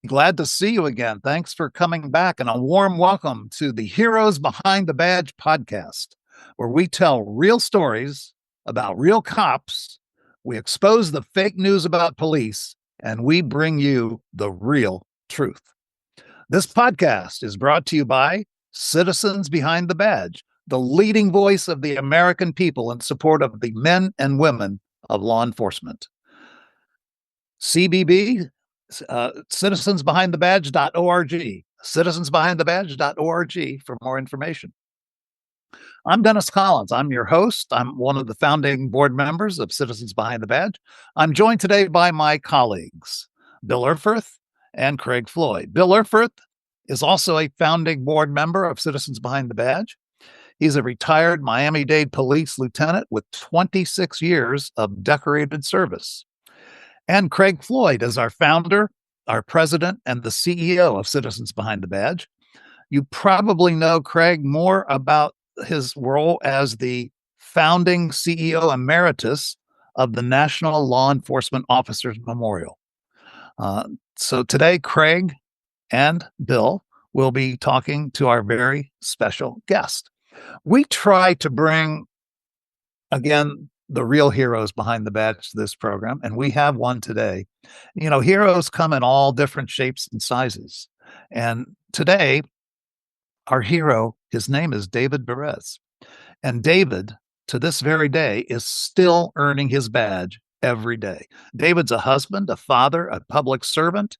Glad to see you again. Thanks for coming back, and a warm welcome to the Heroes Behind the Badge podcast, where we tell real stories about real cops, we expose the fake news about police, and we bring you the real truth. This podcast is brought to you by Citizens Behind the Badge, the leading voice of the American people in support of the men and women of law enforcement. CBB, citizensbehindthebadge.org, citizensbehindthebadge.org for more information. I'm Dennis Collins. I'm your host. I'm one of the founding board members of Citizens Behind the Badge. I'm joined today by my colleagues, Bill Erfurth and Craig Floyd. Bill Erfurth is also a founding board member of Citizens Behind the Badge. He's a retired Miami-Dade police lieutenant with 26 years of decorated service. And Craig Floyd is our founder, our president, and the CEO of Citizens Behind the Badge. You probably know Craig more about his role as the founding CEO emeritus of the National Law Enforcement Officers Memorial. So today, Craig and Bill will be talking to our very special guest. We try to bring, again, the real heroes behind the badge to this program, and we have one today. You know, heroes come in all different shapes and sizes. And today, our hero, his name is David Berez. And David, to this very day, is still earning his badge every day. David's a husband, a father, a public servant.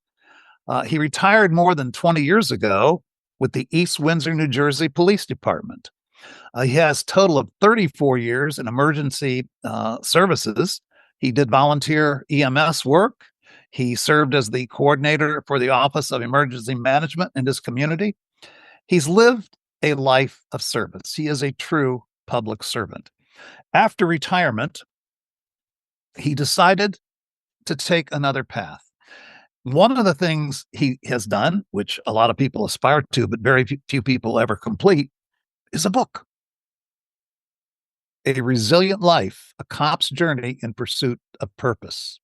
He retired more than 20 years ago with the East Windsor, New Jersey Police Department. He has a total of 34 years in emergency services. He did volunteer EMS work. He served as the coordinator for the Office of Emergency Management in his community. He's lived a life of service. He is a true public servant. After retirement, he decided to take another path. One of the things he has done, which a lot of people aspire to, but very few people ever complete, is a book. A Resilient Life, a Cop's Journey in Pursuit of Purpose.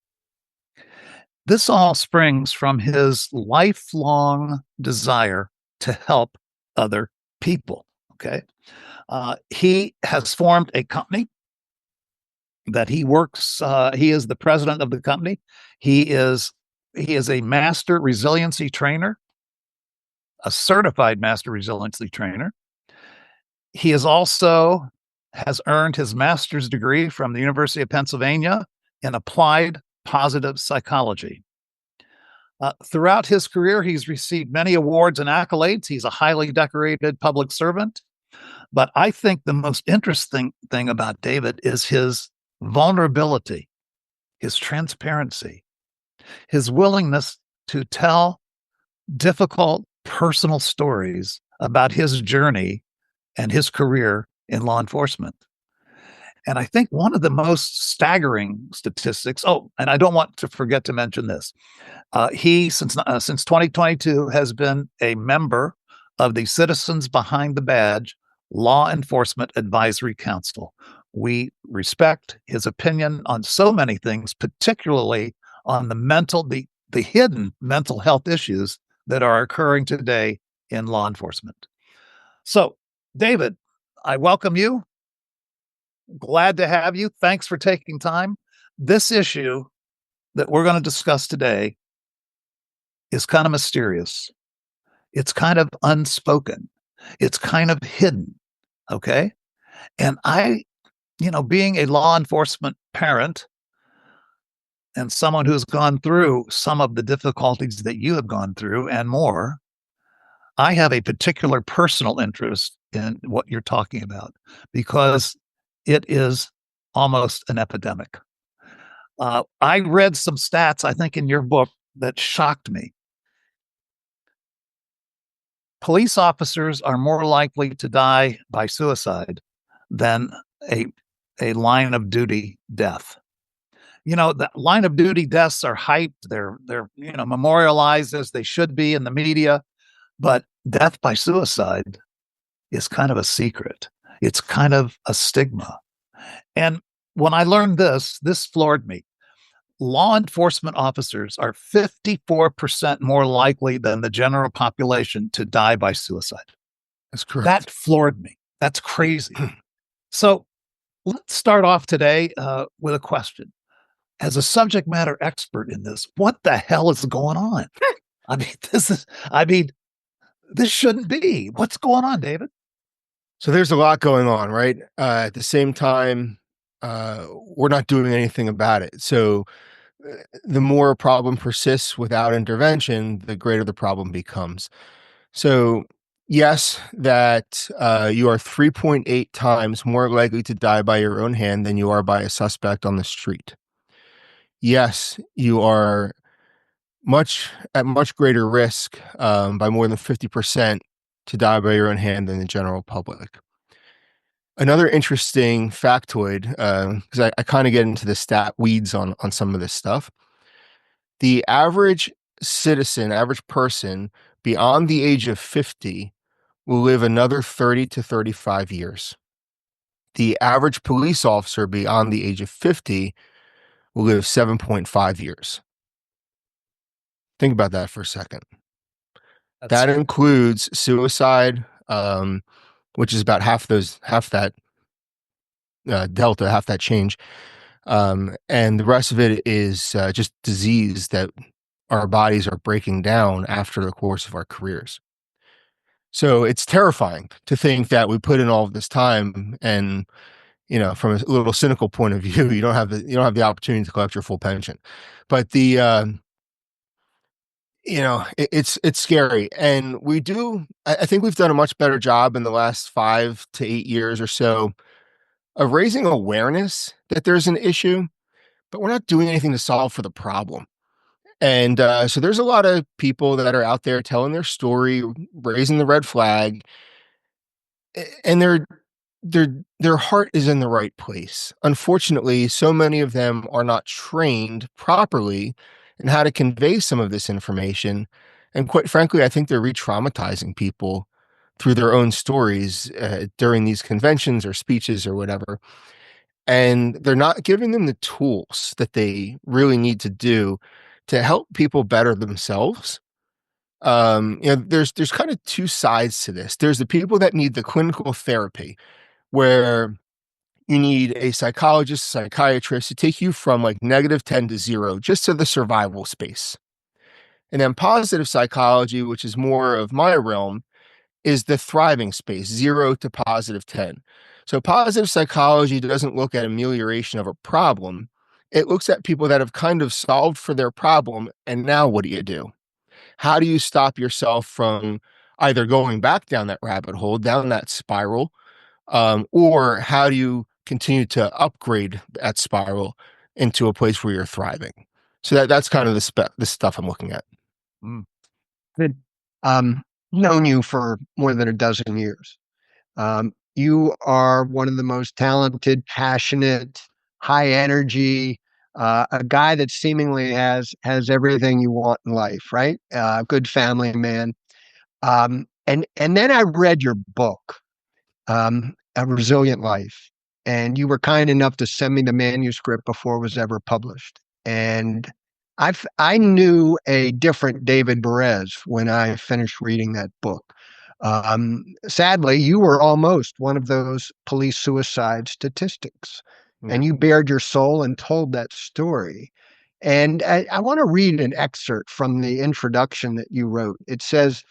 This all springs from his lifelong desire to help other people, okay? He has formed a company that he works, he is the president of the company. He is a Master Resiliency Trainer, a certified Master Resiliency Trainer. He is also has earned his master's degree from the University of Pennsylvania in applied positive psychology. Throughout his career, he's received many awards and accolades. He's a highly decorated public servant. But I think the most interesting thing about David is his vulnerability, his transparency, his willingness to tell difficult personal stories about his journey and his career in law enforcement. And I think one of the most staggering statistics, and I don't want to forget to mention this, he, since 2022, has been a member of the Citizens Behind the Badge Law Enforcement Advisory Council. We respect his opinion on so many things, particularly on the hidden mental health issues that are occurring today in law enforcement. So, David, I welcome you. Glad to have you. Thanks for taking time. This issue that we're going to discuss today is kind of mysterious. It's kind of unspoken. It's kind of hidden. Okay. And being a law enforcement parent and someone who's gone through some of the difficulties that you have gone through and more, I have a particular personal interest in what you're talking about because it is almost an epidemic. I read some stats, I think, in your book that shocked me. Police officers are more likely to die by suicide than a line of duty death. You know, the line of duty deaths are hyped. They're memorialized as they should be in the media, but death by suicide is kind of a secret. It's kind of a stigma. And when I learned this floored me. law enforcement officers are 54% more likely than the general population to die by suicide. That's correct. That floored me. That's crazy. So let's start off today with a question. As a subject matter expert in this, what the hell is going on? I mean, this shouldn't be. What's going on, David? So there's a lot going on, right? At the same time, we're not doing anything about it. So the more a problem persists without intervention, the greater the problem becomes. So yes, that you are 3.8 times more likely to die by your own hand than you are by a suspect on the street. Yes, you are at much greater risk by more than 50% to die by your own hand than the general public. Another interesting factoid, because I kind of get into the stat weeds on some of this stuff. The average citizen, average person beyond the age of 50 will live another 30 to 35 years. The average police officer beyond the age of 50 will live 7.5 years. Think about that for a second. That includes suicide, which is about half that delta, half that change. And the rest of it is just disease that our bodies are breaking down after the course of our careers. So it's terrifying to think that we put in all of this time, and from a little cynical point of view, you don't have the opportunity to collect your full pension. But it's scary, and I think we've done a much better job in the last 5 to 8 years or so of raising awareness that there's an issue, but we're not doing anything to solve for the problem. And so there's a lot of people that are out there telling their story, raising the red flag, and their heart is in the right place. Unfortunately, so many of them are not trained properly in how to convey some of this information. And quite frankly, I think they're re-traumatizing people through their own stories during these conventions or speeches or whatever. And they're not giving them the tools that they really need to do to help people better themselves. There's kind of two sides to this. There's the people that need the clinical therapy, where you need a psychologist, psychiatrist to take you from like -10 to 0, just to the survival space. And then positive psychology, which is more of my realm, is the thriving space, 0 to +10. So positive psychology doesn't look at amelioration of a problem. It looks at people that have kind of solved for their problem. And now what do you do? How do you stop yourself from either going back down that rabbit hole, down that spiral, or how do you continue to upgrade that spiral into a place where you're thriving? So that's kind of the stuff I'm looking at. Mm. Good. Known you for more than a dozen years. You are one of the most talented, passionate, high energy, a guy that seemingly has everything you want in life, right? Good family man. And then I read your book, A Resilient Life, and you were kind enough to send me the manuscript before it was ever published. And I knew a different David Berez when I finished reading that book. Sadly, you were almost one of those police suicide statistics, and you bared your soul and told that story. And I want to read an excerpt from the introduction that you wrote. It says,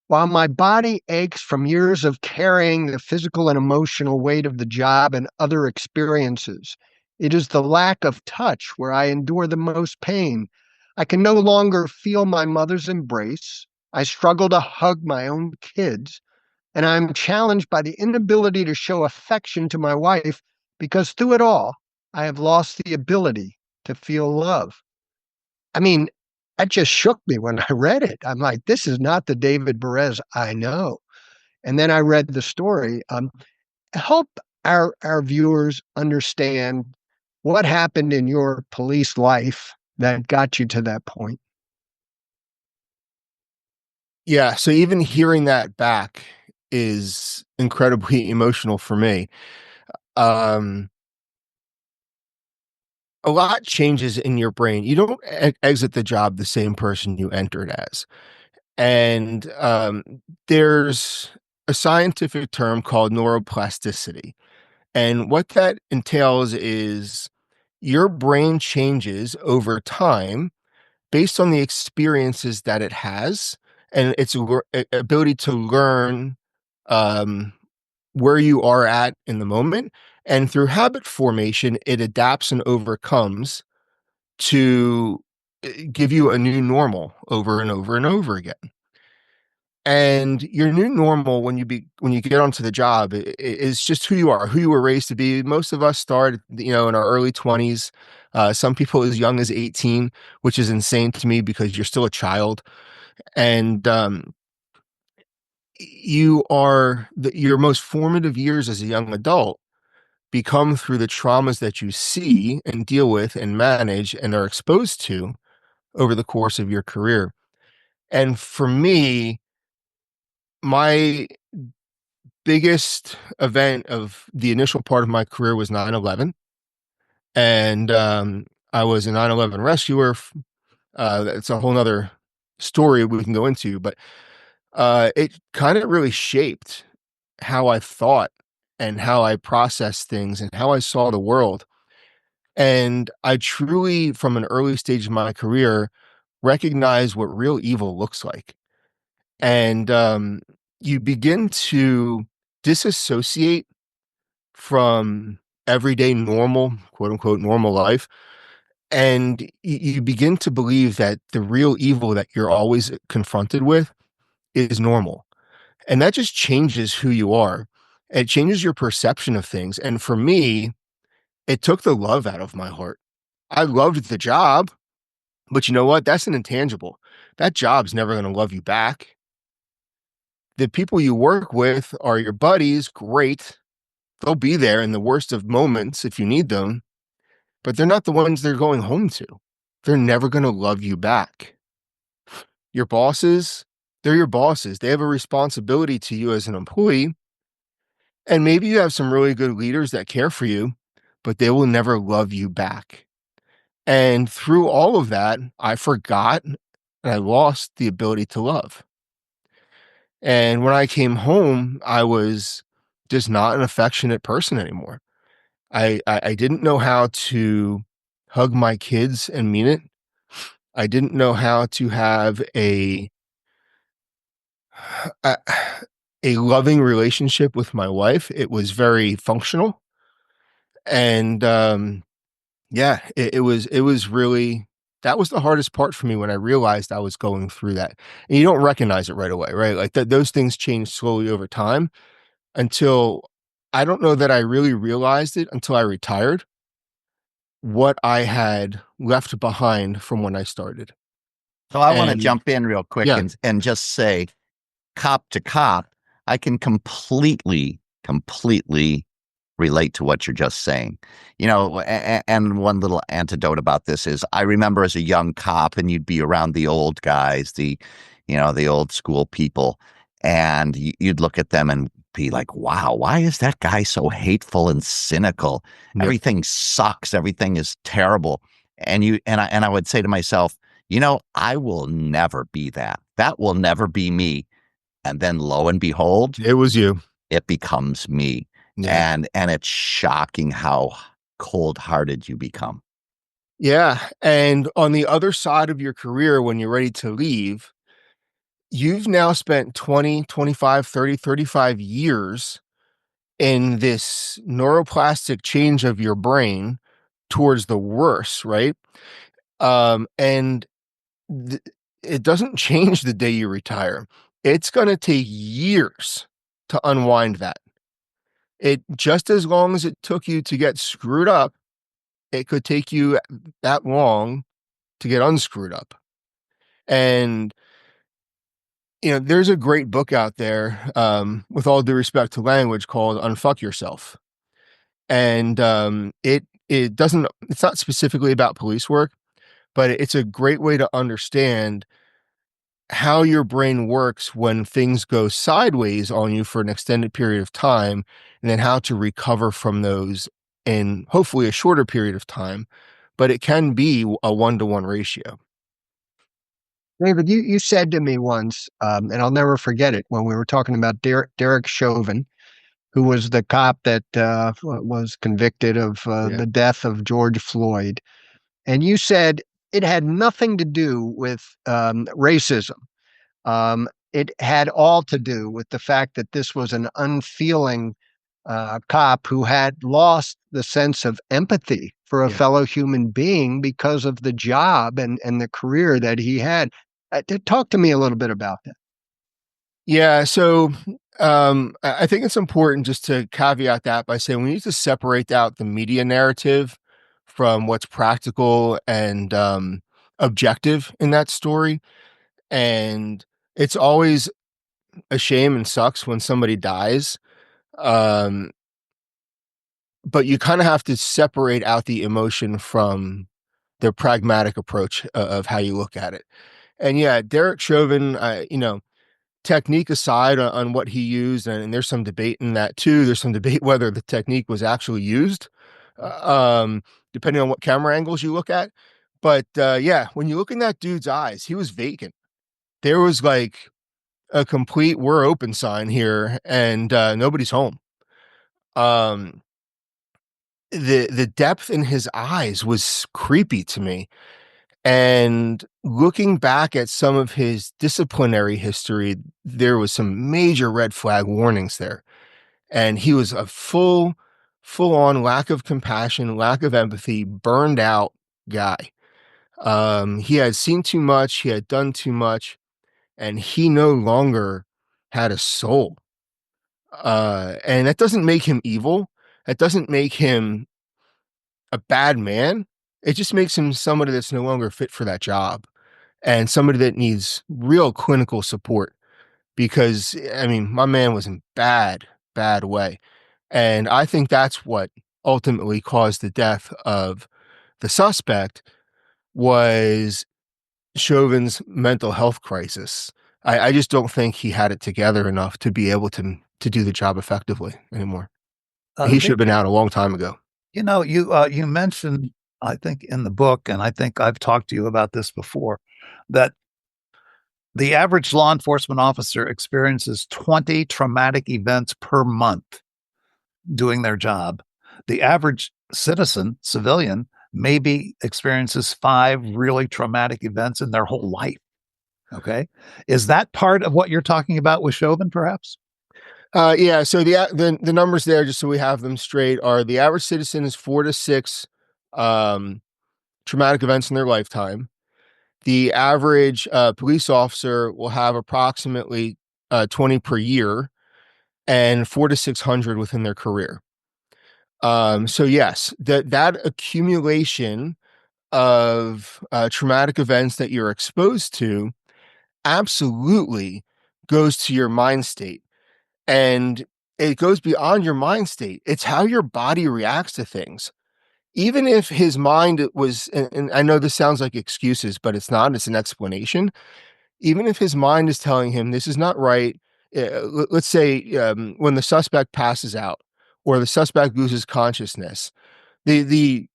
"While my body aches from years of carrying the physical and emotional weight of the job and other experiences, it is the lack of touch where I endure the most pain. I can no longer feel my mother's embrace. I struggle to hug my own kids, and I'm challenged by the inability to show affection to my wife because through it all, I have lost the ability to feel love." I mean, that just shook me when I read it. I'm like, this is not the David Berez I know. And then I read the story. Help our viewers understand what happened in your police life that got you to that point. Yeah, so even hearing that back is incredibly emotional for me. Um, a lot changes in your brain. You don't exit the job the same person you entered as. And there's a scientific term called neuroplasticity. And what that entails is your brain changes over time based on the experiences that it has and its ability to learn um, where you are at in the moment. And through habit formation, it adapts and overcomes to give you a new normal over and over and over again. And your new normal when you get onto the job is just who you are, who you were raised to be. Most of us start, in our early 20s. Some people as young as 18, which is insane to me because you're still a child. And your most formative years as a young adult become through the traumas that you see and deal with and manage and are exposed to over the course of your career. And for me, my biggest event of the initial part of my career was 9/11. And I was a 9/11 rescuer. That's a whole nother story we can go into, but it kind of really shaped how I thought and how I processed things and how I saw the world. And I truly, from an early stage of my career, recognized what real evil looks like. And you begin to disassociate from everyday normal, quote unquote, normal life. And you begin to believe that the real evil that you're always confronted with is normal. And that just changes who you are. It changes your perception of things. And for me, it took the love out of my heart. I loved the job, but you know what? That's an intangible. That job's never going to love you back. The people you work with are your buddies. Great. They'll be there in the worst of moments if you need them, but they're not the ones they're going home to. They're never going to love you back. Your bosses, they're your bosses. They have a responsibility to you as an employee. And maybe you have some really good leaders that care for you, but they will never love you back. And through all of that, I forgot and I lost the ability to love. And when I came home, I was just not an affectionate person anymore. I didn't know how to hug my kids and mean it. I didn't know how to have a, a loving relationship with my wife. It was very functional. And yeah, it was really, that was the hardest part for me when I realized I was going through that. And you don't recognize it right away, right? Like those things change slowly over time until I don't know that I really realized it until I retired what I had left behind from when I started. So I want to And jump in real quick yeah, and just say, cop to cop, I can completely relate to what you're just saying. And one little antidote about this is I remember as a young cop and you'd be around the old guys, the old school people, and you'd look at them and be like, wow, why is that guy so hateful and cynical? Yep. Everything sucks. Everything is terrible. And I would say to myself, I will never be that. That will never be me. And then lo and behold, it was you. it becomes me. Yeah. And it's shocking how cold-hearted you become. Yeah. And on the other side of your career, when you're ready to leave, you've now spent 20, 25, 30, 35 years in this neuroplastic change of your brain towards the worse, right? And it doesn't change the day you retire. It's going to take years to unwind that. It just as long as it took you to get screwed up, it could take you that long to get unscrewed up. And there's a great book out there, with all due respect to language, called "Unfuck Yourself," and it's not specifically about police work, but it's a great way to understand how your brain works when things go sideways on you for an extended period of time, and then how to recover from those in hopefully a shorter period of time, but it can be a 1-to-1 ratio. David, you said to me once, and I'll never forget it, when we were talking about Derek Chauvin, who was the cop that was convicted of the death of George Floyd. And you said it had nothing to do with racism. It had all to do with the fact that this was an unfeeling cop who had lost the sense of empathy for a fellow human being because of the job and the career that he had. Talk to me a little bit about that. Yeah, so I think it's important just to caveat that by saying we need to separate out the media narrative from what's practical and objective in that story. And it's always a shame and sucks when somebody dies. But you kind of have to separate out the emotion from the pragmatic approach of how you look at it. And yeah, Derek Chauvin, technique aside on what he used, and there's some debate in that too. There's some debate whether the technique was actually used, depending on what camera angles you look at. But yeah, when you look in that dude's eyes, he was vacant. There was like a complete "we're open" sign here, and nobody's home. The depth in his eyes was creepy to me. And looking back at some of his disciplinary history, there was some major red flag warnings there. And he was a full on lack of compassion, lack of empathy, burned out guy. He had seen too much, he had done too much, and he no longer had a soul. And that doesn't make him evil. That doesn't make him a bad man. It just makes him somebody that's no longer fit for that job and somebody that needs real clinical support, because I mean, my man was in bad way. And I think that's what ultimately caused the death of the suspect, was Chauvin's mental health crisis. I just don't think he had it together enough to be able to do the job effectively anymore. He should have been out a long time ago. You know, you mentioned, I think in the book, and I think I've talked to you about this before, that the average law enforcement officer experiences 20 traumatic events per month doing their job. The average civilian, maybe experiences 5 really traumatic events in their whole life. Okay. Is that part of what you're talking about with Chauvin, perhaps? Yeah. So the numbers there, just so we have them straight, are the average citizen is 4 to 6 traumatic events in their lifetime. The average police officer will have approximately 20 per year, and 400 to 600 within their career. So yes, that accumulation of traumatic events that you're exposed to absolutely goes to your mind state. And it goes beyond your mind state. It's how your body reacts to things. Even if his mind was, and I know this sounds like excuses, but it's not, it's an explanation. Even if his mind is telling him this is not right, let's say when the suspect passes out or the suspect loses consciousness, the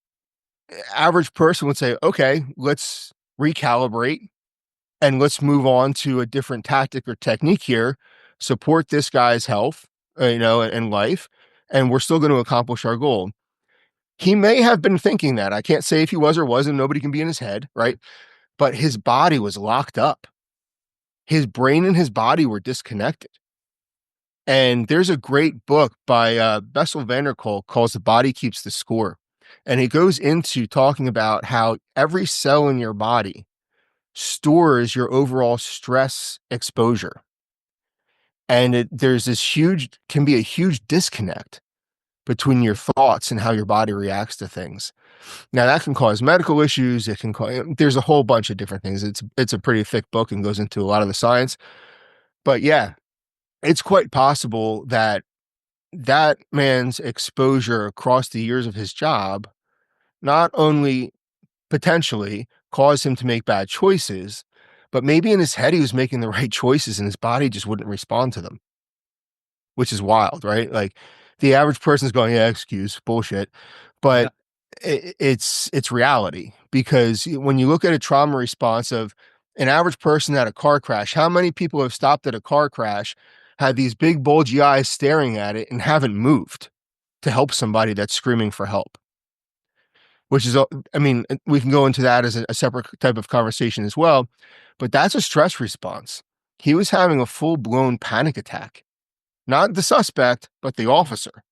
average person would say, okay, let's recalibrate and let's move on to a different tactic or technique here, support this guy's health, and life, and we're still going to accomplish our goal. He may have been thinking that. I can't say if he was or wasn't. Nobody can be in his head, right? But his body was locked up. His brain and his body were disconnected. And there's a great book by Bessel van der Kolk called The Body Keeps the Score. And he goes into talking about how every cell in your body stores your overall stress exposure. And there's this can be a huge disconnect between your thoughts and how your body reacts to things. Now that can cause medical issues. There's a whole bunch of different things. It's a pretty thick book and goes into a lot of the science, but yeah, it's quite possible that man's exposure across the years of his job not only potentially caused him to make bad choices, but maybe in his head he was making the right choices and his body just wouldn't respond to them, which is wild, right? Like the average person's going, yeah, excuse, bullshit. But it's reality, because when you look at a trauma response of an average person at a car crash, how many people have stopped at a car crash, had these big bulgy eyes staring at it, and haven't moved to help somebody that's screaming for help? Which is, I mean, we can go into that as a separate type of conversation as well, but that's a stress response. He was having a full-blown panic attack, not the suspect, but the officer.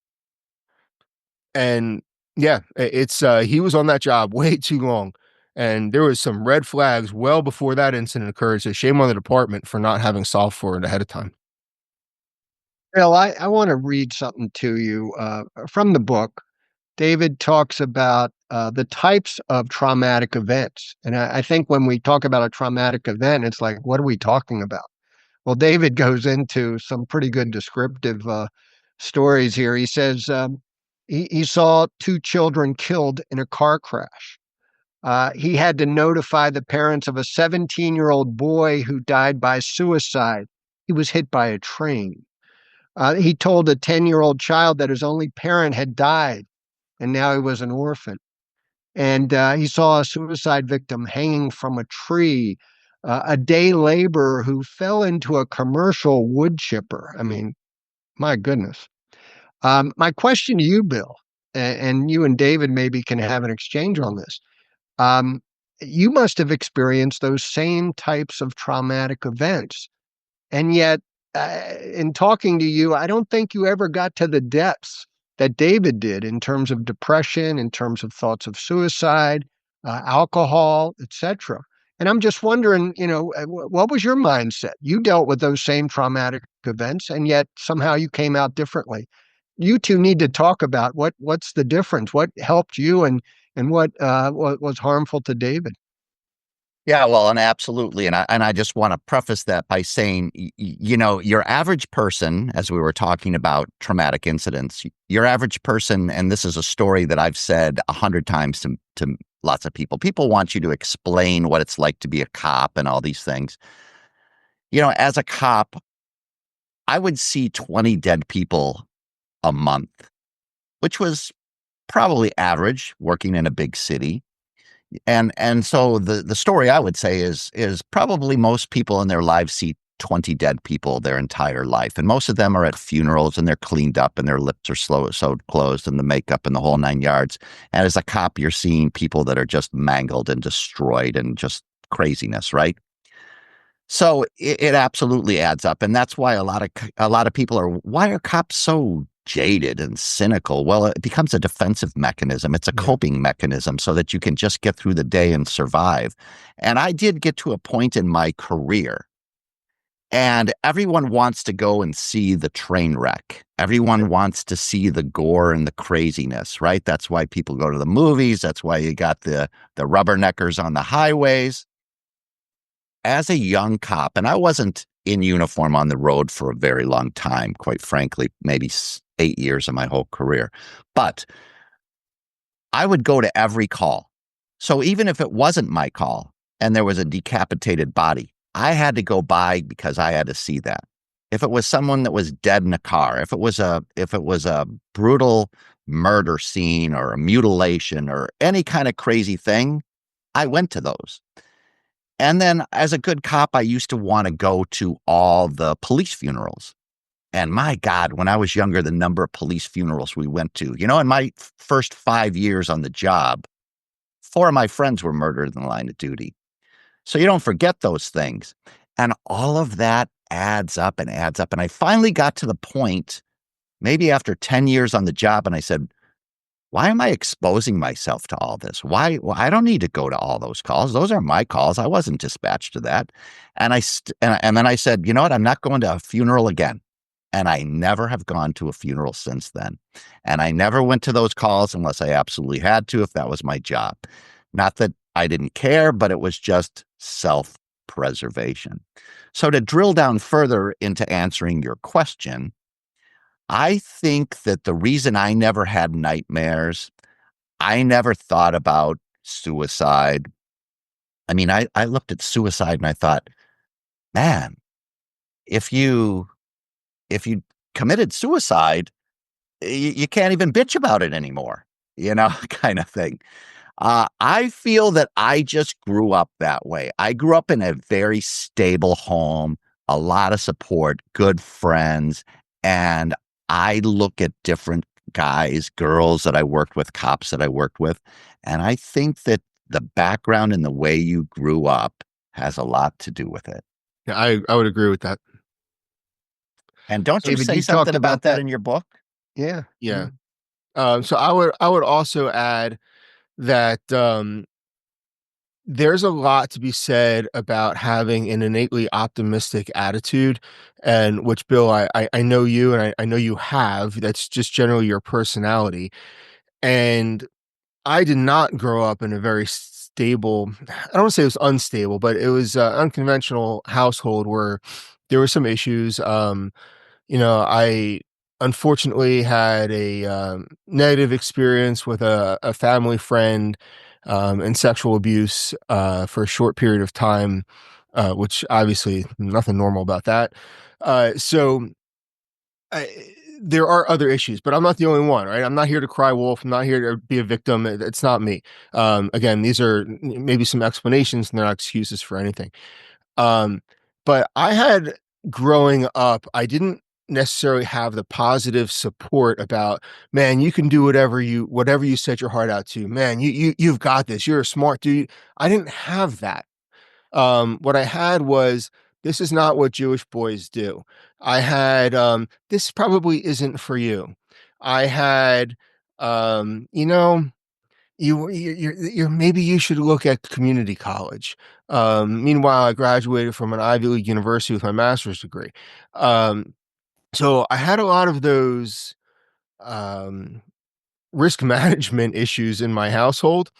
And yeah, it's he was on that job way too long, and there was some red flags well before that incident occurred. So shame on the department for not having solved for it ahead of time. Bill, I want to read something to you from the book. David talks about the types of traumatic events. And I think when we talk about a traumatic event, it's like, what are we talking about? Well, David goes into some pretty good descriptive stories here. He says he saw two children killed in a car crash. He had to notify the parents of a 17-year-old boy who died by suicide. He was hit by a train. He told a 10-year-old child that his only parent had died and now he was an orphan. And he saw a suicide victim hanging from a tree, a day laborer who fell into a commercial wood chipper. I mean, my goodness. My question to you, Bill, and you and David maybe can have an exchange on this. Um, you must have experienced those same types of traumatic events. And yet, in talking to you, I don't think you ever got to the depths that David did in terms of depression, in terms of thoughts of suicide, alcohol, etc. And I'm just wondering, what was your mindset? You dealt with those same traumatic events, and yet somehow you came out differently. You two need to talk about what's the difference, what helped you, and what was harmful to David. Yeah, well, and absolutely. And I just want to preface that by saying, your average person, as we were talking about traumatic incidents, your average person, and this is a story that I've said 100 times to lots of people. People want you to explain what it's like to be a cop and all these things. As a cop, I would see 20 dead people a month, which was probably average working in a big city. And so the story I would say is probably most people in their lives see 20 dead people their entire life, and most of them are at funerals and they're cleaned up and their lips are sewed closed and the makeup and the whole 9 yards. And as a cop, you're seeing people that are just mangled and destroyed and just craziness, right? So it absolutely adds up, and that's why a lot of people are. Why are cops so jaded and cynical? Well, it becomes a defensive mechanism. It's a coping mechanism so that you can just get through the day and survive. And I did get to a point in my career, and everyone wants to go and see the train wreck. Everyone wants to see the gore and the craziness, right? That's why people go to the movies. That's why you got the rubberneckers on the highways. As a young cop, and I wasn't in uniform on the road for a very long time, quite frankly, maybe 8 years of my whole career, but I would go to every call. So even if it wasn't my call and there was a decapitated body, I had to go by because I had to see that. If it was someone that was dead in a car, if it was a brutal murder scene or a mutilation or any kind of crazy thing, I went to those. And then as a good cop, I used to want to go to all the police funerals. And my God, when I was younger, the number of police funerals we went to, in my first 5 years on the job, 4 of my friends were murdered in the line of duty. So you don't forget those things. And all of that adds up and adds up. And I finally got to the point, maybe after 10 years on the job, and I said, why am I exposing myself to all this? Why? Well, I don't need to go to all those calls. Those are my calls. I wasn't dispatched to that. And and then I said, you know what? I'm not going to a funeral again. And I never have gone to a funeral since then. And I never went to those calls unless I absolutely had to, if that was my job. Not that I didn't care, but it was just self-preservation. So to drill down further into answering your question, I think that the reason I never had nightmares, I never thought about suicide. I mean, I looked at suicide and I thought, man, if you committed suicide, you can't even bitch about it anymore. kind of thing. I feel that I just grew up that way. I grew up in a very stable home, a lot of support, good friends, and I look at different guys, girls that I worked with, cops that I worked with, and I think that the background and the way you grew up has a lot to do with it. Yeah, I would agree with that. And don't you David, say you talked something about about that that. in your book? Yeah. Yeah. So I would also add that there's a lot to be said about having an innately optimistic attitude, and which, Bill, I know you, and I know you have. That's just generally your personality. And I did not grow up in a very stable, I don't want to say it was unstable, but it was an unconventional household where there were some issues. I unfortunately had a negative experience with a family friend, and sexual abuse for a short period of time, which obviously nothing normal about that. So I, there are other issues, but I'm not the only one, right? I'm not here to cry wolf. I'm not here to be a victim. It's not me. Again, these are maybe some explanations, and they're not excuses for anything. Um, but I had growing up, I didn't necessarily have the positive support about, man, you can do whatever you set your heart out to. Man, you've got this. You're a smart dude. I didn't have that. What I had was, this is not what Jewish boys do. I had, this probably isn't for you. I had, you know, you're maybe you should look at community college. Meanwhile, I graduated from an Ivy League university with my master's degree. So I had a lot of those um, risk management issues in my household,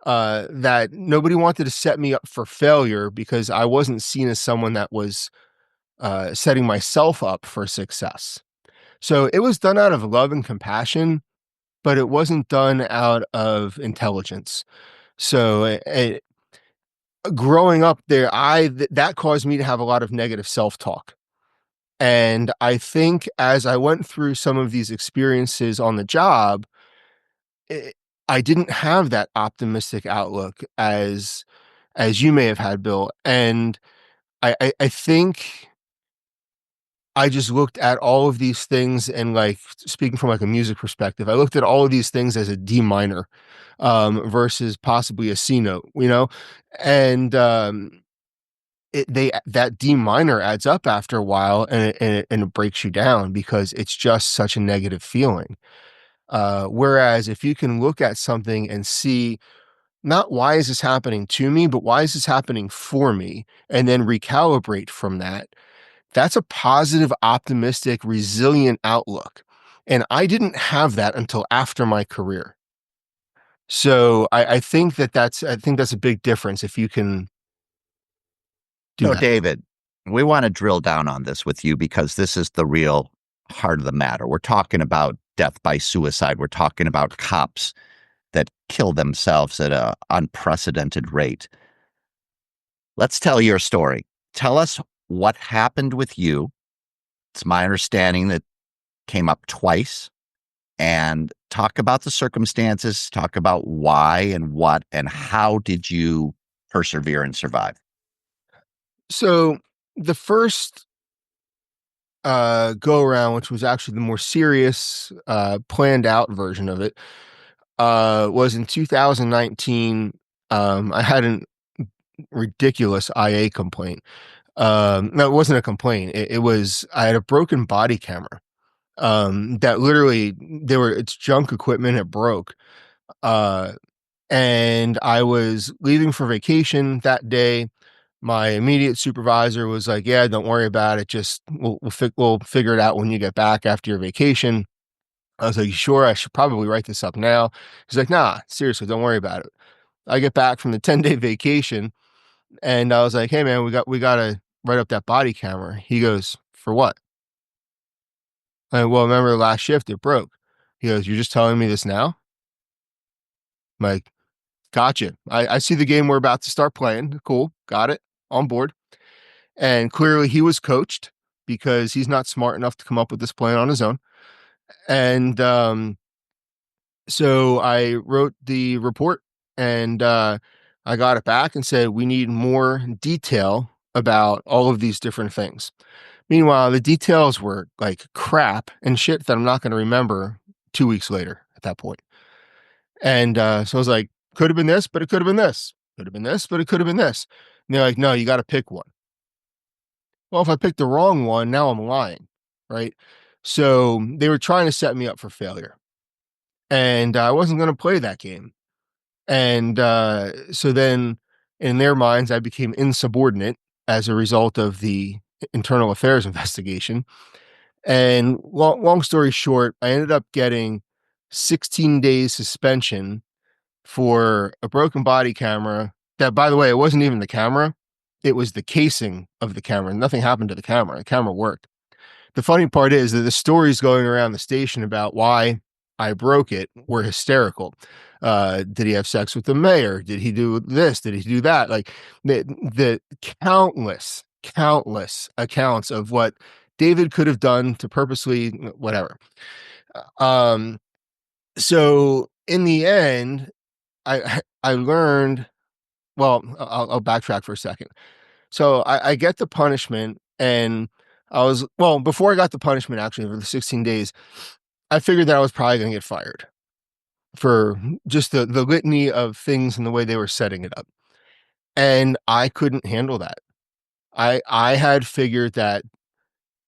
that nobody wanted to set me up for failure because I wasn't seen as someone that was setting myself up for success. So it was done out of love and compassion, but it wasn't done out of intelligence. So growing up there, that caused me to have a lot of negative self-talk. And I think as I went through some of these experiences on the job, it, I didn't have that optimistic outlook as you may have had, Bill. And I think I just looked at all of these things, and, like, speaking from like a music perspective, I looked at all of these things as a D minor, versus possibly a C note, and that D minor adds up after a while, and it breaks you down because it's just such a negative feeling. Whereas if you can look at something and see, not why is this happening to me, but why is this happening for me, and then recalibrate from that, that's a positive, optimistic, resilient outlook. And I didn't have that until after my career. So I think that's a big difference if you can do So, that. David, we want to drill down on this with you because this is the real heart of the matter. We're talking about death by suicide. We're talking about cops that kill themselves at an unprecedented rate. Let's tell your story. Tell us what happened with you. It's my understanding that came up twice, and talk about the circumstances, talk about why and what and how did you persevere and survive. So the first go around, which was actually the more serious, planned out version of it, was in 2019. I had a ridiculous IA complaint. No, it wasn't a complaint. It was, I had a broken body camera. That literally, it's junk equipment. It broke. Uh, and I was leaving for vacation that day. My immediate supervisor was like, "Yeah, don't worry about it. Just we'll figure it out when you get back after your vacation." I was like, "You sure? I should probably write this up now." He's like, "Nah, seriously, don't worry about it." I get back from the 10-day vacation, and I was like, "Hey man, we gotta write up that body camera." He goes, "For what?" Well, remember the last shift, it broke. He goes, "You're just telling me this now?" I'm like, "Gotcha. I see the game we're about to start playing. Cool. Got it. On board." And clearly he was coached because he's not smart enough to come up with this plan on his own. And So I wrote the report, and I got it back and said, we need more detail about all of these different things. Meanwhile, the details were like crap and shit that I'm not going to remember 2 weeks later at that point. And so I was like, could have been this, but it could have been this. Could have been this, but it could have been this. And they're like, no, you got to pick one. Well, if I picked the wrong one, now I'm lying, right? So they were trying to set me up for failure. And I wasn't going to play that game. And so then in their minds, I became insubordinate as a result of the internal affairs investigation. And long story short, I ended up getting 16 days suspension for a broken body camera that, by the way, it wasn't even the camera. It was the casing of the camera. Nothing happened to the camera. The camera worked. The funny part is that the stories going around the station about why I broke it were hysterical. Did he have sex with the mayor? Did he do this? Did he do that? Like the countless accounts of what David could have done to purposely whatever. So in the end, I learned. Well, I'll backtrack for a second. So I get the punishment, and before I got the punishment, actually, for the 16 days, I figured that I was probably going to get fired for just the litany of things and the way they were setting it up. And I couldn't handle that. I had figured that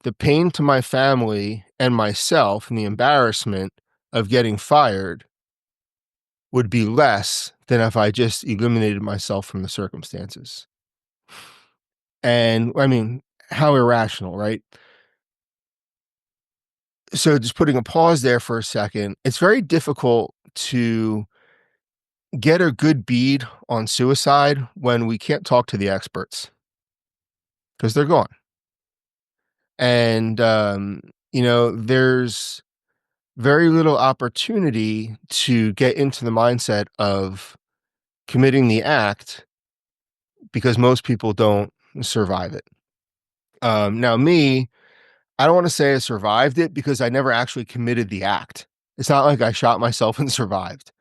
the pain to my family and myself and the embarrassment of getting fired would be less than if I just eliminated myself from the circumstances. And I mean, how irrational, right? So just putting a pause there for a second, it's very difficult to get a good bead on suicide when we can't talk to the experts because they're gone. And, there's very little opportunity to get into the mindset of committing the act because most people don't survive it. Now, me, I don't want to say I survived it because I never actually committed the act. It's not like I shot myself and survived.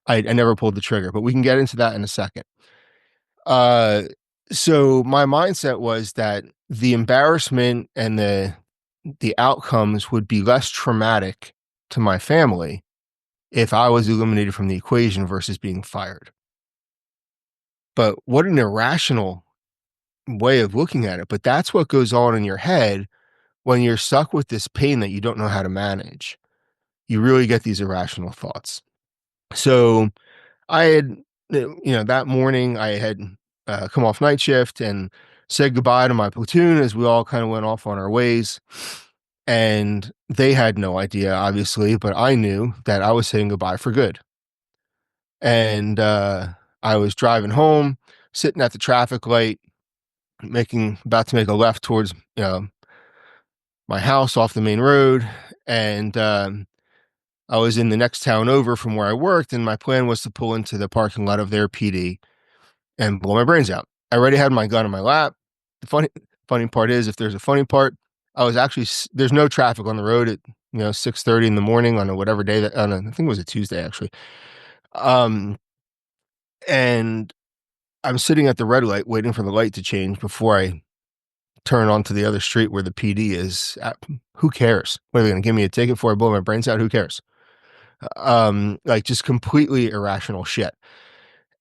I never pulled the trigger, but we can get into that in a second. So my mindset was that the embarrassment and the outcomes would be less traumatic to my family if I was eliminated from the equation versus being fired. But what an irrational way of looking at it. But that's what goes on in your head when you're stuck with this pain that you don't know how to manage. You really get these irrational thoughts. So I had, that morning I had come off night shift and said goodbye to my platoon as we all kind of went off on our ways. And they had no idea, obviously, but I knew that I was saying goodbye for good. And I was driving home, sitting at the traffic light, about to make a left towards my house off the main road. And I was in the next town over from where I worked, and my plan was to pull into the parking lot of their PD and blow my brains out. I already had my gun in my lap. The funny part is, if there's a funny part, I was actually there's no traffic on the road at 6:30 in the morning on whatever day I think it was a Tuesday actually. And I'm sitting at the red light waiting for the light to change before I turn onto the other street where the PD is. Who cares? What are they going to give me a ticket for? I blow my brains out? Who cares? Like just completely irrational shit.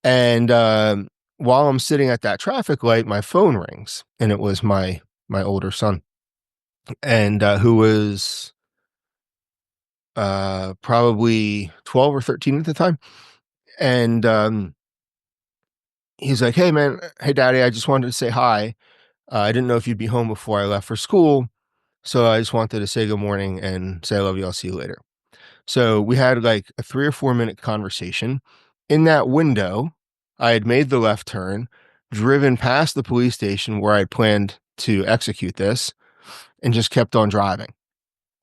And while I'm sitting at that traffic light, my phone rings, and it was my older son, and who was probably 12 or 13 at the time. And he's like, "Hey man, hey daddy, I just wanted to say hi. I didn't know if you'd be home before I left for school, so I just wanted to say good morning and say I love you. I'll see you later." So we had like a 3 or 4 minute conversation. In that window, I had made the left turn, driven past the police station where I had planned to execute this, and just kept on driving.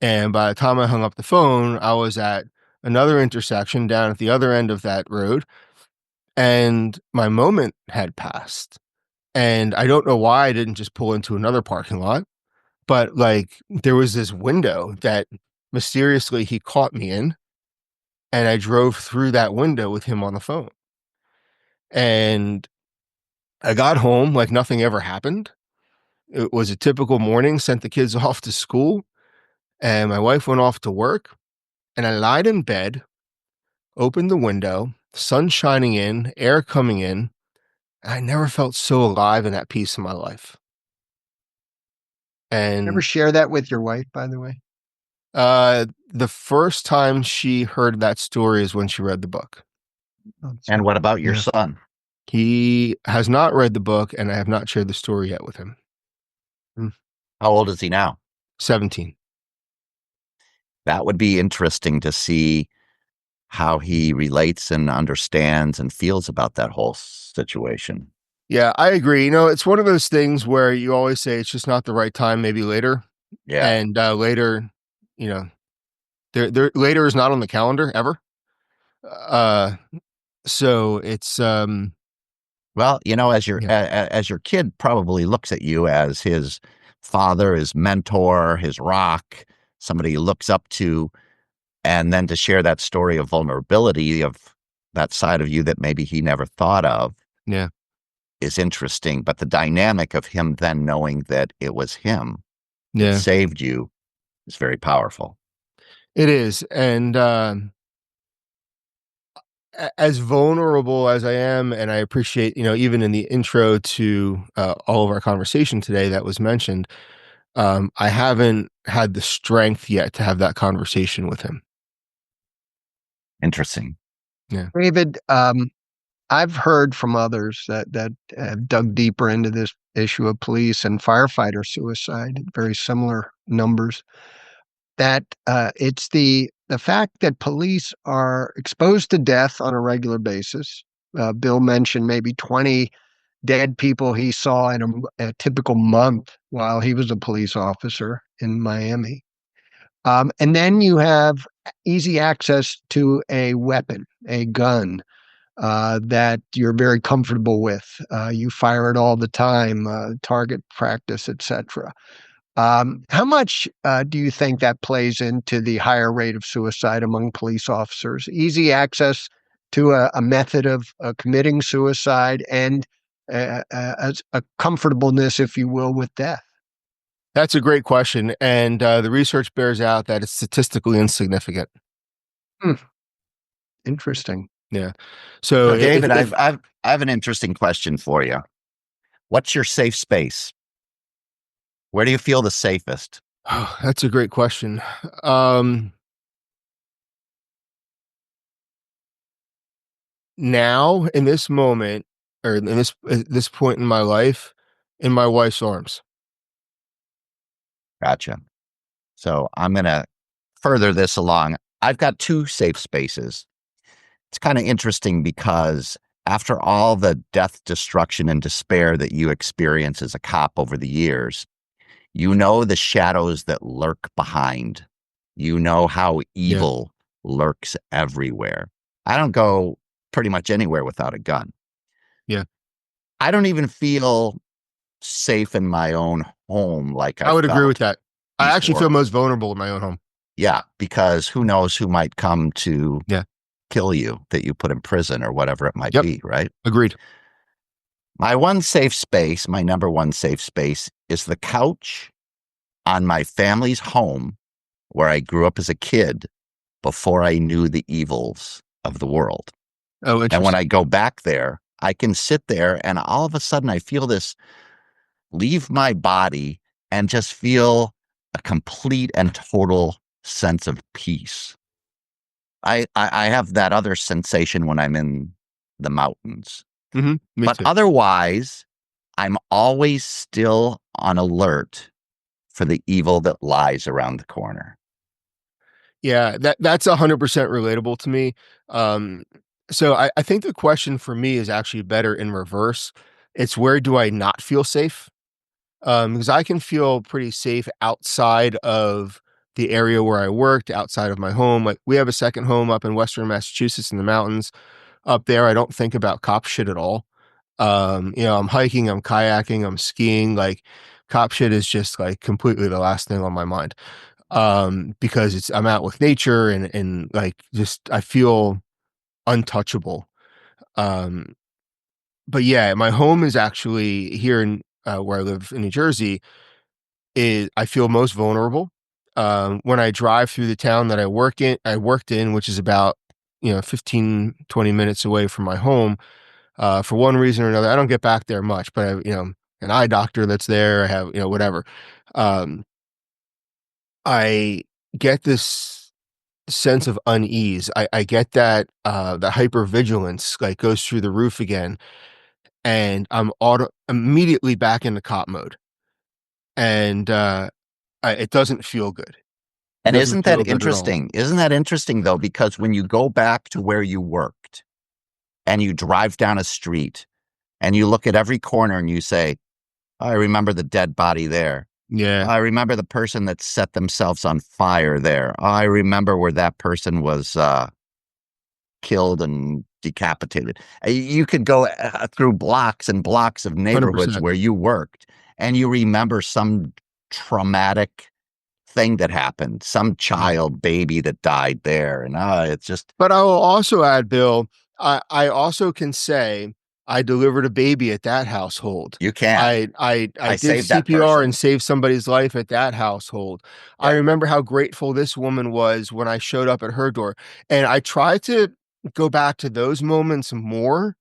And by the time I hung up the phone, I was at another intersection down at the other end of that road, and my moment had passed. And I don't know why I didn't just pull into another parking lot, but like there was this window that mysteriously he caught me in. and I drove through that window with him on the phone. And I got home like nothing ever happened. It was a typical morning, sent the kids off to school, and my wife went off to work. And I lied in bed, opened the window, sun shining in, air coming in. And I never felt so alive and at peace in my life. Ever And share that with your wife, by the way? the first time she heard that story is when she read the book. And what about your Yeah. son? He has not read the book, and I have not shared the story yet with him. How old is he now? 17. That would be interesting to see how he relates and understands and feels about that whole situation. Yeah, I agree. You know, it's one of those things where you always say it's just not the right time, maybe later. Yeah. And later, you know, there later is not on the calendar ever. So it's Well, you know, as Yeah. as your kid probably looks at you as his father, his mentor, his rock, somebody he looks up to, and then to share that story of vulnerability of that side of you that maybe he never thought of Yeah. is interesting. But the dynamic of him then knowing that it was him that Yeah, saved you is very powerful. it is. And as vulnerable as I am, and I appreciate, you know, even in the intro to all of our conversation today that was mentioned, I haven't had the strength yet to have that conversation with him. Interesting. David, I've heard from others that have dug deeper into this issue of police and firefighter suicide, very similar numbers, that it's the fact that police are exposed to death on a regular basis. Bill mentioned maybe 20 dead people he saw in a typical month while he was a police officer in Miami. And then you have easy access to a weapon, a gun, that you're very comfortable with. You fire it all the time, target practice, etc. How much do you think that plays into the higher rate of suicide among police officers? Easy access to a method of committing suicide and a comfortableness, if you will, with death. That's a great question. And the research bears out that it's statistically insignificant. Interesting. Yeah. So, So, David, I have an interesting question for you. What's your safe space? Where do you feel the safest? oh, that's a great question. Now, in this moment, or in this point in my life, in my wife's arms. Gotcha. So I'm going to further this along. I've got two safe spaces. It's kind of interesting because after all the death, destruction, and despair that you experience as a cop over the years, you know the shadows that lurk behind. You know how evil lurks everywhere. I don't go pretty much anywhere without a gun. Yeah. I don't even feel safe in my own home like I would agree felt with that. I actually before. feel most vulnerable in my own home. Yeah, because who knows who might come to Yeah. kill you, that you put in prison or whatever it might Yep. be, right? Agreed. My one safe space, my number one safe space, is the couch on my family's home where I grew up as a kid before I knew the evils of the world. Oh, And when interesting. I go back there, I can sit there and all of a sudden I feel this leave my body and just feel a complete and total sense of peace. I have that other sensation when I'm in the mountains. Me But too. otherwise, I'm always still on alert for the evil that lies around the corner. Yeah, that's 100% relatable to me. So I think the question for me is actually better in reverse. It's where do I not feel safe? Because I can feel pretty safe outside of the area where I worked, outside of my home. Like we have a second home up in Western Massachusetts in the mountains. Up there, I don't think about cop shit at all. You know, I'm hiking, I'm kayaking, I'm skiing. Like cop shit is just like completely the last thing on my mind. because I'm out with nature and like just I feel untouchable. Um, but yeah, my home is actually here in where I live in New Jersey. Is I feel most vulnerable when I drive through the town that I worked in, which is about 15-20 minutes away from my home. For one reason or another, I don't get back there much, but I have, an eye doctor that's there. I have, whatever. Um, I get this sense of unease. I get that the hypervigilance like goes through the roof again, and I'm immediately back into cop mode, and it doesn't feel good. It And doesn't isn't feel that good at all. interesting? Isn't that interesting though? Because when you go back to where you worked and you drive down a street and you look at every corner and you say, I remember the dead body there. Yeah, I remember the person that set themselves on fire there. I remember where that person was killed and decapitated. You could go through blocks and blocks of neighborhoods 100%. where you worked and you remember some traumatic thing that happened, some child, baby that died there. And it's just, But I will also add, Bill, I also can say I delivered a baby at that household. you can. I I did saved that CPR person. and saved somebody's life at that household. I Yeah. remember how grateful this woman was when I showed up at her door. And I try to go back to those moments more,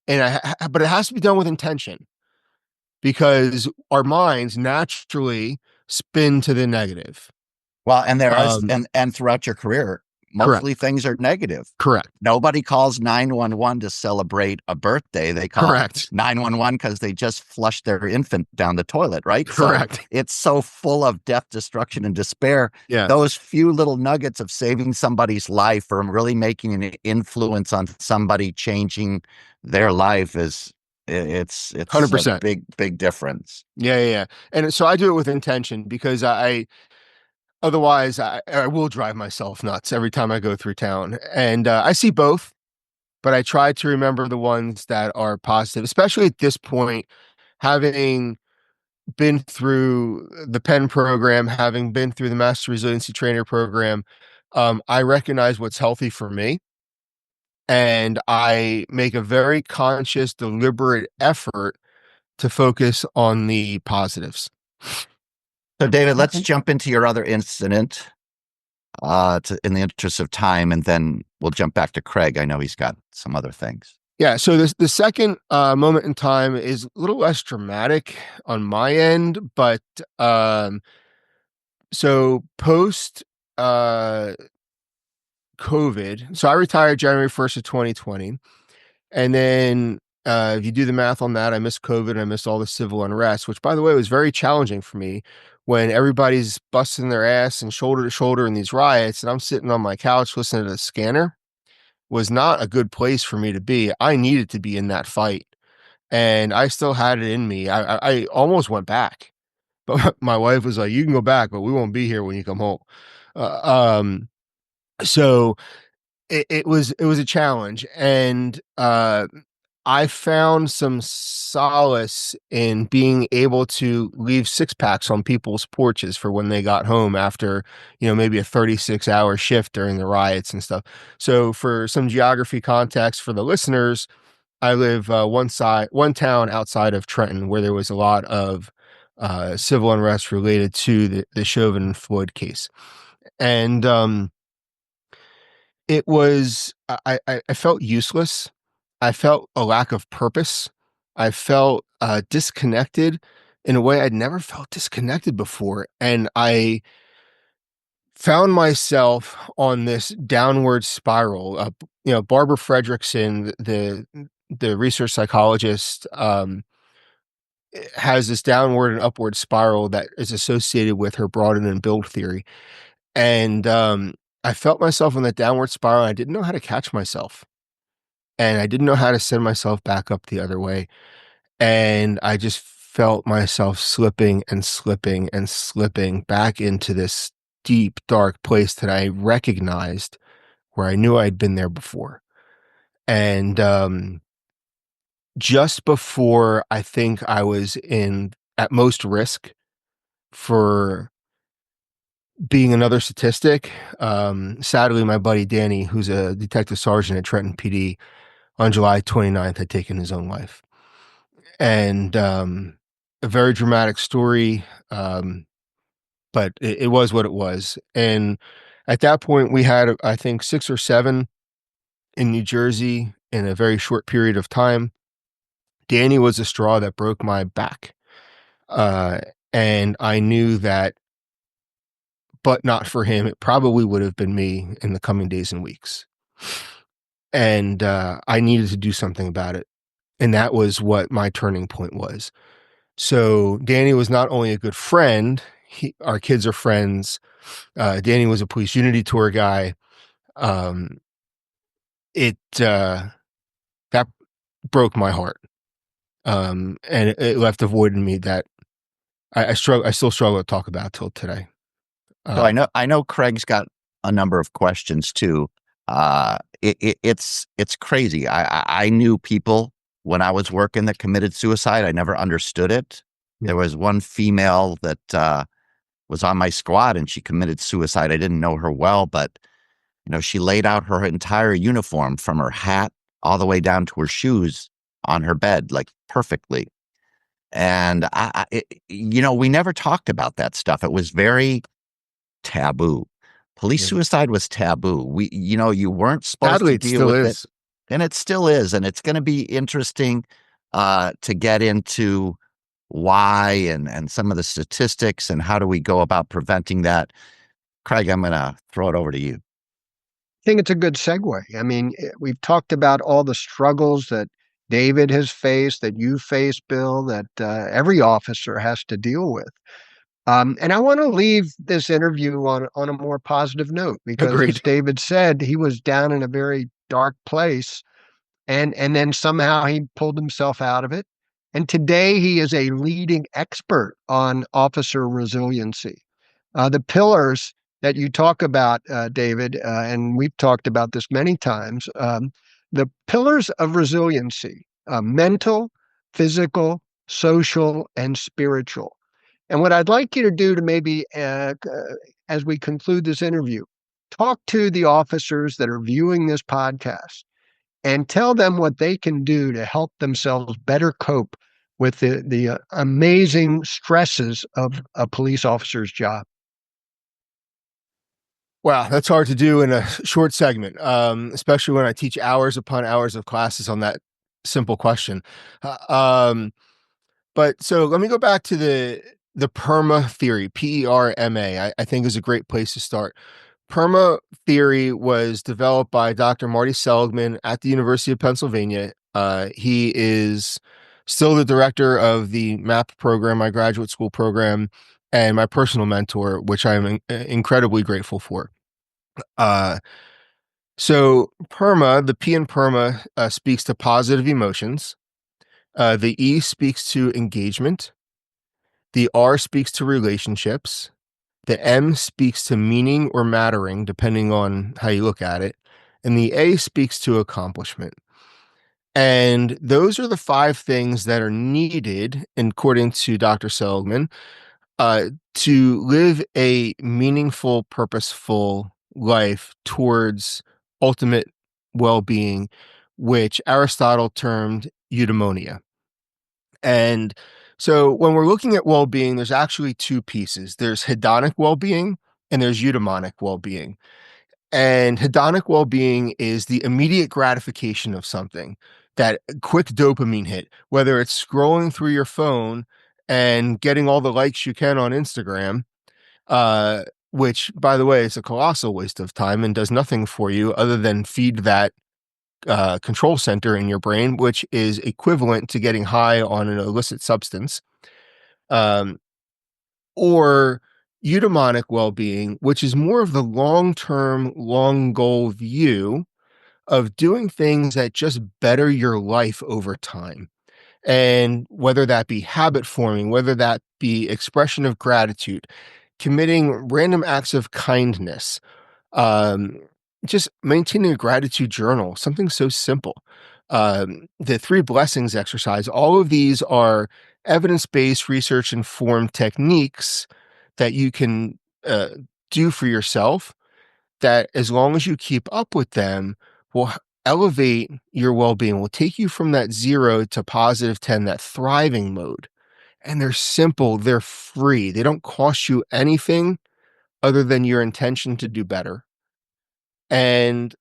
and but it has to be done with intention because our minds naturally spin to the negative. Well, and there is, Um, and throughout your career, correct, mostly things are negative. correct, Nobody calls 911 to celebrate a birthday. They call correct, 911 because they just flushed their infant down the toilet, right? So correct. it's so full of death, destruction, and despair. Yes. Those few little nuggets of saving somebody's life or really making an influence on somebody changing their life it's a 100%. big difference. Yeah. And so I do it with intention because otherwise I will drive myself nuts every time I go through town. And I see both, but I try to remember the ones that are positive, especially at this point, having been through the PEN program, having been through the Master Resiliency Trainer program. I recognize what's healthy for me. And I make a very conscious, deliberate effort to focus on the positives. So, David, let's Okay. jump into your other incident in the interest of time, and then we'll jump back to Craig. I know he's got some other things. Yeah, so the second moment in time is a little less dramatic on my end, but so post uh, COVID, so I retired January 1st of 2020, and then if you do the math on that, I missed COVID and I missed all the civil unrest, which by the way was very challenging for me when everybody's busting their ass and shoulder to shoulder in these riots, and I'm sitting on my couch listening to the scanner. Was not a good place for me to be. I needed to be in that fight. And I still had it in me. I almost went back, but my wife was like, "You can go back, but we won't be here when you come home." Uh, um, so it was a challenge, and I found some solace in being able to leave six packs on people's porches for when they got home after maybe a 36-hour shift during the riots and stuff. So for some geography context for the listeners, I live one town outside of Trenton where there was a lot of civil unrest related to the Chauvin and Floyd case. And it was, I felt useless. I felt a lack of purpose. I felt disconnected in a way I'd never felt disconnected before. And I found myself on this downward spiral. Barbara Fredrickson, the research psychologist, has this downward and upward spiral that is associated with her broaden and build theory. And I felt myself on that downward spiral. I didn't know how to catch myself, and I didn't know how to send myself back up the other way. And I just felt myself slipping and slipping and slipping back into this deep, dark place that I recognized where I knew I'd been there before. And just before I think I was in at most risk for being another statistic, sadly, my buddy Danny, who's a detective sergeant at Trenton PD, on July 29th had taken his own life. And a very dramatic story, but it was what it was. And at that point, we had, I think, 6 or 7 in New Jersey in a very short period of time. Danny was the straw that broke my back. And I knew that, but not for him, it probably would have been me in the coming days and weeks. And I needed to do something about it. And that was what my turning point was. So Danny was not only a good friend, our kids are friends. Danny was a police unity tour guy. That broke my heart. And it left a void in me that I still struggle to talk about till today. So I know Craig's got a number of questions too. It's crazy. I knew people when I was working that committed suicide. I never understood it. Yeah. There was one female that was on my squad and she committed suicide. I didn't know her well, but she laid out her entire uniform from her hat all the way down to her shoes on her bed, like perfectly. And we never talked about that stuff. It was very taboo. Police suicide was taboo. You weren't supposed Sadly, to it deal still with is. it. And it still is. And it's going to be interesting to get into why and some of the statistics and how do we go about preventing that. Craig, I'm going to throw it over to you. I think it's a good segue. I mean, we've talked about all the struggles that David has faced, that you face, Bill, that every officer has to deal with. And I want to leave this interview on a more positive note because, Agreed. as David said, he was down in a very dark place, and then somehow he pulled himself out of it. And today he is a leading expert on officer resiliency. The pillars that you talk about, David, and we've talked about this many times, the pillars of resiliency, mental, physical, social, and spiritual. And what I'd like you to do to maybe, as we conclude this interview, talk to the officers that are viewing this podcast and tell them what they can do to help themselves better cope with the amazing stresses of a police officer's job. Wow, that's hard to do in a short segment, especially when I teach hours upon hours of classes on that simple question. But so let me go back to the PERMA theory. PERMA, I think is a great place to start. PERMA theory was developed by Dr. Marty Seligman at the University of Pennsylvania. He is still the director of the MAP program, my graduate school program, and my personal mentor, which I'm incredibly grateful for. So PERMA, the P in PERMA speaks to positive emotions. The E speaks to engagement. The R speaks to relationships. The M speaks to meaning or mattering, depending on how you look at it. And the A speaks to accomplishment. And those are the 5 things that are needed, according to Dr. Seligman, to live a meaningful, purposeful life towards ultimate well-being, which Aristotle termed eudaimonia. And so when we're looking at well-being, there's actually 2 pieces. There's hedonic well-being and there's eudaimonic well-being. And hedonic well-being is the immediate gratification of something, that quick dopamine hit, whether it's scrolling through your phone and getting all the likes you can on Instagram, which, by the way, is a colossal waste of time and does nothing for you other than feed that control center in your brain, which is equivalent to getting high on an illicit substance, or eudaimonic well-being, which is more of the long-term, long goal view of doing things that just better your life over time. And whether that be habit forming, whether that be expression of gratitude, committing random acts of kindness, just maintaining a gratitude journal, something so simple. The 3 blessings exercise, all of these are evidence-based, research-informed techniques that you can do for yourself that, as long as you keep up with them, will elevate your well-being, will take you from that 0 to positive 10, that thriving mode. And they're simple, they're free. They don't cost you anything other than your intention to do better. And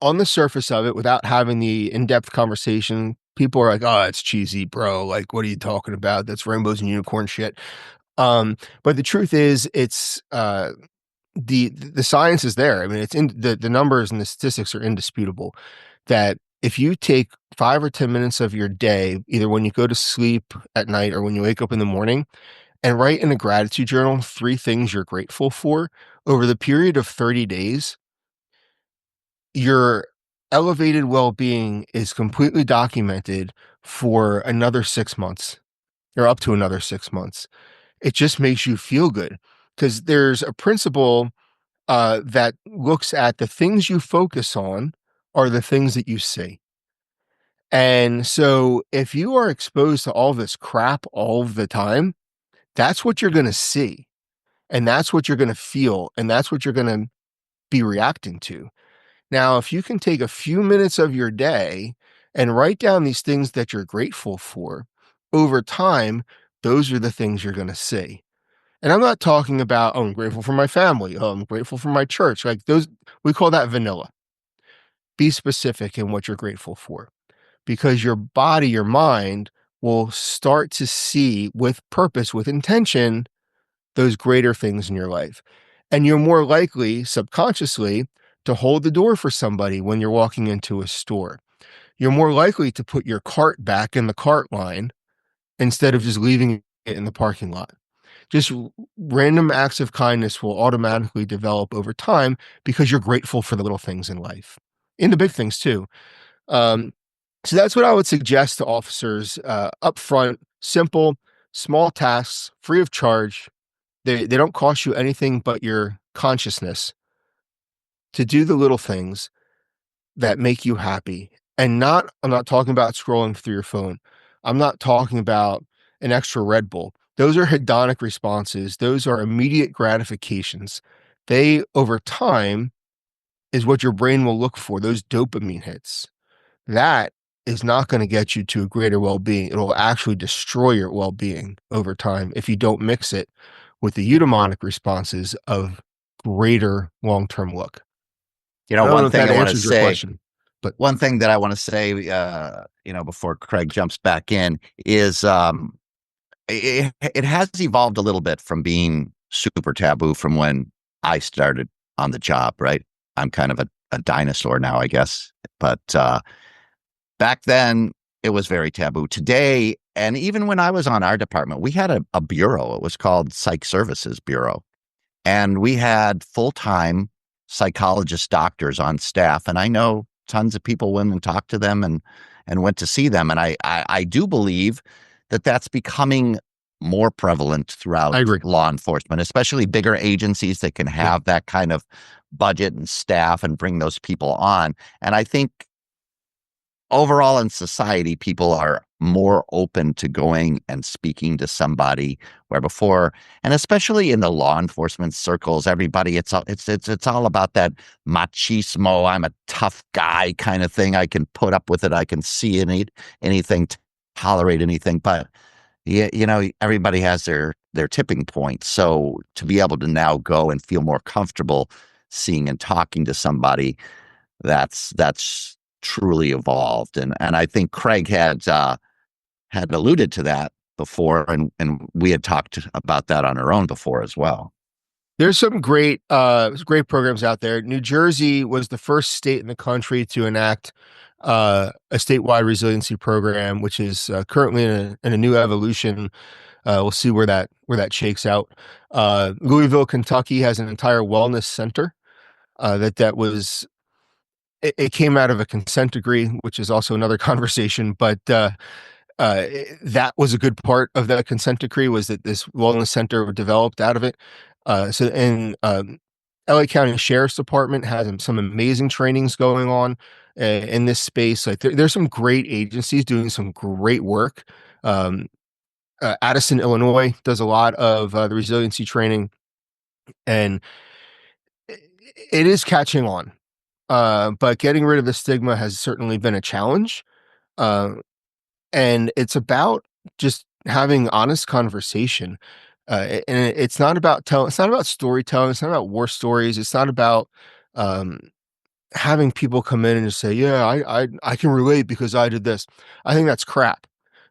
on the surface of it, without having the in-depth conversation, people are like, "Oh, it's cheesy, bro. Like, what are you talking about? That's rainbows and unicorn shit." But the truth is, it's the science is there. I mean, it's in the numbers and the statistics are indisputable that if you take 5 or 10 minutes of your day, either when you go to sleep at night or when you wake up in the morning, and write in a gratitude journal 3 things you're grateful for over the period of 30 days, your elevated well-being is completely documented for another 6 months, or up to another 6 months. It just makes you feel good, because there's a principle that looks at the things you focus on are the things that you see. And so if you are exposed to all this crap all the time, that's what you're going to see. And that's what you're going to feel. And that's what you're going to be reacting to. Now, if you can take a few minutes of your day and write down these things that you're grateful for, over time, those are the things you're going to see. And I'm not talking about, oh, I'm grateful for my family. Oh, I'm grateful for my church. Like those, we call that vanilla. Be specific in what you're grateful for, because your body, your mind will start to see with purpose, with intention, those greater things in your life. And you're more likely subconsciously to hold the door for somebody when you're walking into a store. You're more likely to put your cart back in the cart line instead of just leaving it in the parking lot. Just random acts of kindness will automatically develop over time because you're grateful for the little things in life, in the big things too. So that's what I would suggest to officers up front. Simple, small tasks, free of charge. They don't cost you anything but your consciousness to do the little things that make you happy. And I'm not talking about scrolling through your phone. I'm not talking about an extra Red Bull. Those are hedonic responses. Those are immediate gratifications. They, over time, is what your brain will look for, those dopamine hits. That is not going to get you to a greater well-being. It will actually destroy your well-being over time if you don't mix it with the eudaimonic responses of greater long-term look. You know, I don't know one if thing that I want to answers your say, question, but one thing that I want to say, before Craig jumps back in is, it has evolved a little bit from being super taboo from when I started on the job, right? I'm kind of a dinosaur now, I guess. But back then, it was very taboo. Today, and even when I was on our department, we had a bureau. It was called Psych Services Bureau. And we had full-time psychologist doctors on staff. And I know tons of people went and talked to them and went to see them. And I do believe that that's becoming more prevalent throughout I agree. law enforcement, especially bigger agencies that can have that kind of budget and staff and bring those people on. And I think overall in society, people are more open to going and speaking to somebody, where before, and especially in the law enforcement circles, everybody, it's all about that machismo. I'm a tough guy kind of thing. I can put up with it. I can see anything, tolerate anything. But everybody has their tipping point. So to be able to now go and feel more comfortable seeing and talking to somebody, that's truly evolved. And I think Craig had alluded to that before, and we had talked about that on our own before as well. There's some great programs out there. New Jersey was the first state in the country to enact a statewide resiliency program, which is currently in a new evolution. We'll see where that shakes out. Louisville, Kentucky has an entire wellness center that was. It came out of a consent decree, which is also another conversation, but that was a good part of that consent decree, was that this wellness center developed out of it. LA County Sheriff's Department has some amazing trainings going on in this space. Like there's some great agencies doing some great work. Addison, Illinois does a lot of the resiliency training. And it is catching on. But getting rid of the stigma has certainly been a challenge. Uh, and it's about just having honest conversation. It's not about it's not about storytelling. It's not about war stories. It's not about um, having people come in and just say, "Yeah, I can relate because I did this." I think that's crap.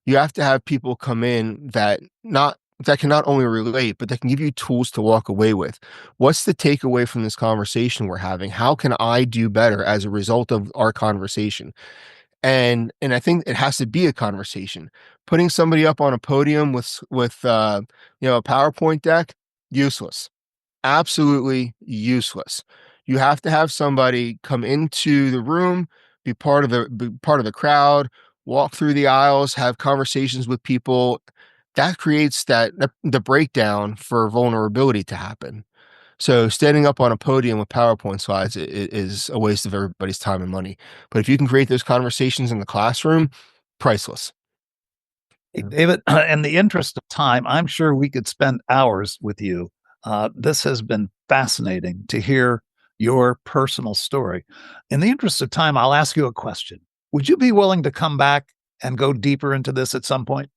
You have to have people come in that can not only relate, but that can give you tools to walk away with. What's the takeaway from this conversation we're having? How can I do better as a result of our conversation? And I think it has to be a conversation. Putting somebody up on a podium with a PowerPoint deck, useless. Absolutely useless. You have to have somebody come into the room, be part of the crowd, walk through the aisles, have conversations with people. That creates the breakdown for vulnerability to happen. So standing up on a podium with PowerPoint slides is a waste of everybody's time and money. But if you can create those conversations in the classroom, priceless. Hey, David, in the interest of time, I'm sure we could spend hours with you. This has been fascinating to hear your personal story. In the interest of time, I'll ask you a question. Would you be willing to come back and go deeper into this at some point?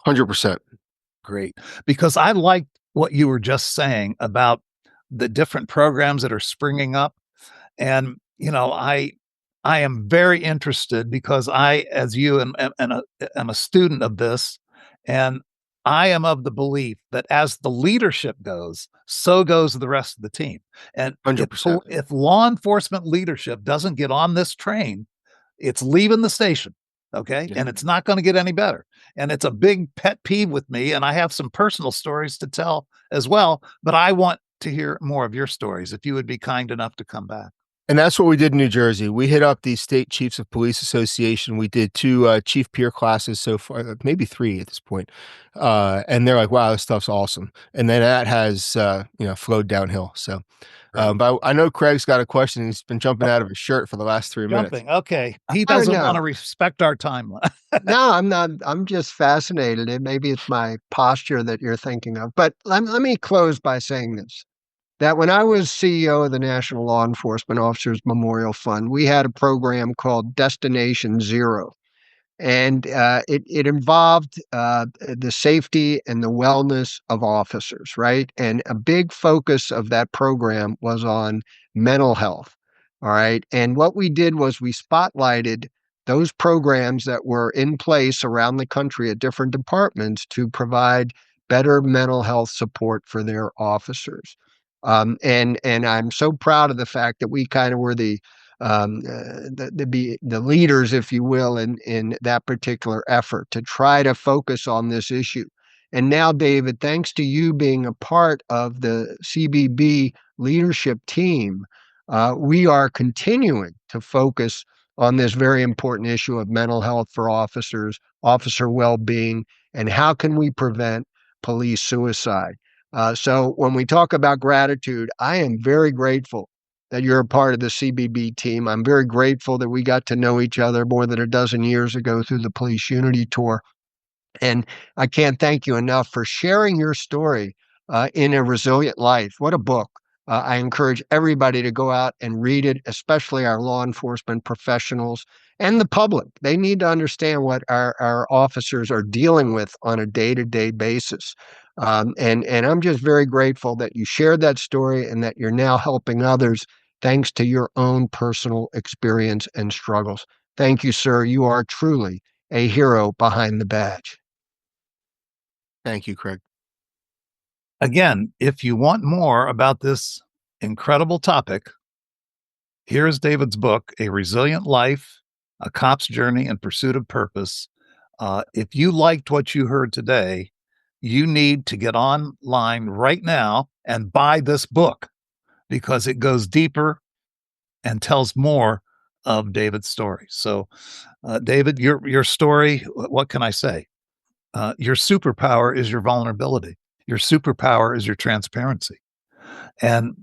100%. Great. Because I liked what you were just saying about the different programs that are springing up. And, I am very interested because I, as you, am a student of this. And I am of the belief that as the leadership goes, so goes the rest of the team. And if, 100%. if law enforcement leadership doesn't get on this train, it's leaving the station. Okay. Yeah. And it's not going to get any better. And it's a big pet peeve with me. And I have some personal stories to tell as well. But I want to hear more of your stories if you would be kind enough to come back. And that's what we did in New Jersey. We hit up the State Chiefs of Police Association. We did 2 chief peer classes so far, maybe 3 at this point. And they're like, "Wow, this stuff's awesome." And then that has flowed downhill. So, Right. but I know Craig's got a question. He's been jumping out of his shirt for the last 3 minutes. Jumping. Okay. He I don't doesn't want know. to respect our timeline. No, I'm not. I'm just fascinated. And maybe it's my posture that you're thinking of. But let me close by saying this, that when I was CEO of the National Law Enforcement Officers Memorial Fund, we had a program called Destination Zero. And it involved the safety and the wellness of officers, right? And a big focus of that program was on mental health, all right? And what we did was we spotlighted those programs that were in place around the country at different departments to provide better mental health support for their officers. And I'm so proud of the fact that we kind of were the leaders, if you will, in that particular effort to try to focus on this issue. And now, David, thanks to you being a part of the CBB leadership team, we are continuing to focus on this very important issue of mental health for officers, officer well-being, and how can we prevent police suicide. So when we talk about gratitude, I am very grateful that you're a part of the CBB team. I'm very grateful that we got to know each other more than a dozen years ago through the Police Unity Tour. And I can't thank you enough for sharing your story in A Resilient Life. What a book. I encourage everybody to go out and read it, especially our law enforcement professionals and the public. They need to understand what our officers are dealing with on a day-to-day basis. And I'm just very grateful that you shared that story and that you're now helping others thanks to your own personal experience and struggles. Thank you, sir. You are truly a hero behind the badge. Thank you, Craig. Again, if you want more about this incredible topic, here's David's book, A Resilient Life, A Cop's Journey in Pursuit of Purpose. If you liked what you heard today, you need to get online right now and buy this book because it goes deeper and tells more of David's story. So, David, your story, what can I say? Your superpower is your vulnerability. Your superpower is your transparency. And,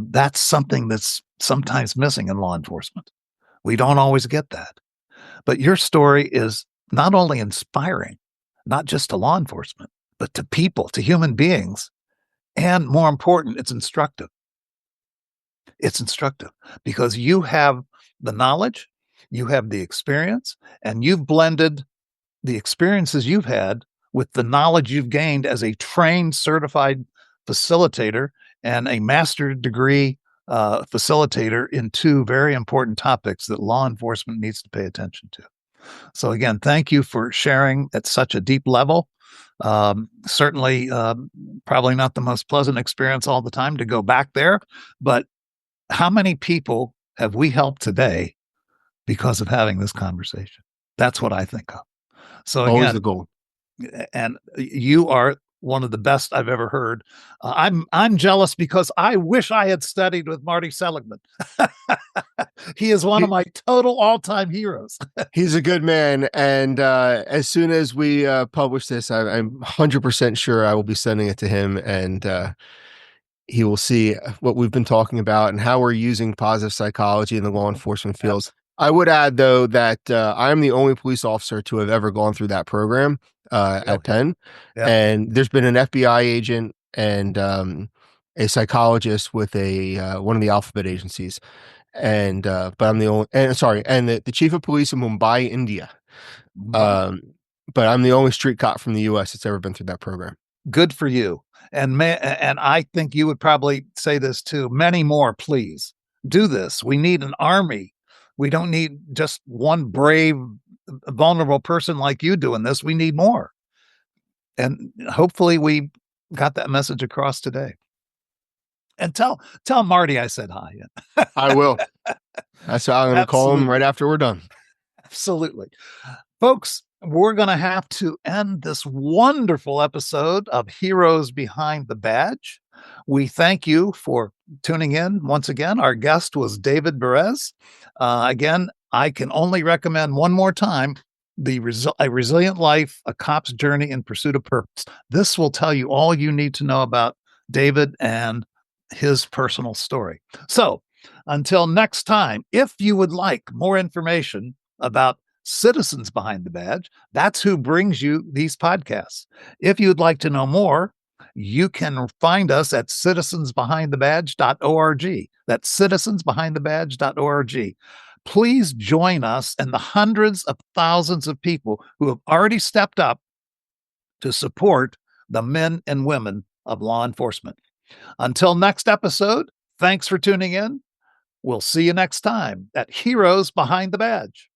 that's something that's sometimes missing in law enforcement. We don't always get that. But your story is not only inspiring, not just to law enforcement, but to people, to human beings. And more important, it's instructive. It's instructive because you have the knowledge, you have the experience, and you've blended the experiences you've had with the knowledge you've gained as a trained, certified facilitator and a master's degree facilitator in two very important topics that law enforcement needs to pay attention to. So again, thank you for sharing at such a deep level. Certainly, probably not the most pleasant experience all the time to go back there, but how many people have we helped today because of having this conversation? That's what I think of. So Always again, the goal. and you are one of the best I've ever heard. I'm jealous because I wish I had studied with Marty Seligman. He is one of my total all-time heroes. He's a good man, and as soon as we publish this, I'm 100% sure I will be sending it to him, and he will see what we've been talking about and how we're using positive psychology in the law enforcement fields. I would add, though, that I'm the only police officer to have ever gone through that program at Penn. Yeah. And there's been an FBI agent and a psychologist with a one of the alphabet agencies. And but I'm the only, and sorry, and the chief of police in Mumbai, India. But I'm the only street cop from the U.S. that's ever been through that program. Good for you. And I think you would probably say this too. Many more, please do this. We need an army. We don't need just one brave, vulnerable person like you doing this. We need more. And hopefully we got that message across today. And tell Marty I said hi. I will. That's how I'm going to call him right after we're done. Absolutely. Folks, we're going to have to end this wonderful episode of Heroes Behind the Badge. We thank you for tuning in. Once again, our guest was David Berez. Again, I can only recommend one more time A Resilient Life, A Cop's Journey in Pursuit of Purpose. This will tell you all you need to know about David and his personal story. So until next time, if you would like more information about Citizens Behind the Badge, that's who brings you these podcasts. If you'd like to know more, you can find us at citizensbehindthebadge.org. That's citizensbehindthebadge.org. Please join us and the hundreds of thousands of people who have already stepped up to support the men and women of law enforcement. Until next episode, thanks for tuning in. We'll see you next time at Heroes Behind the Badge.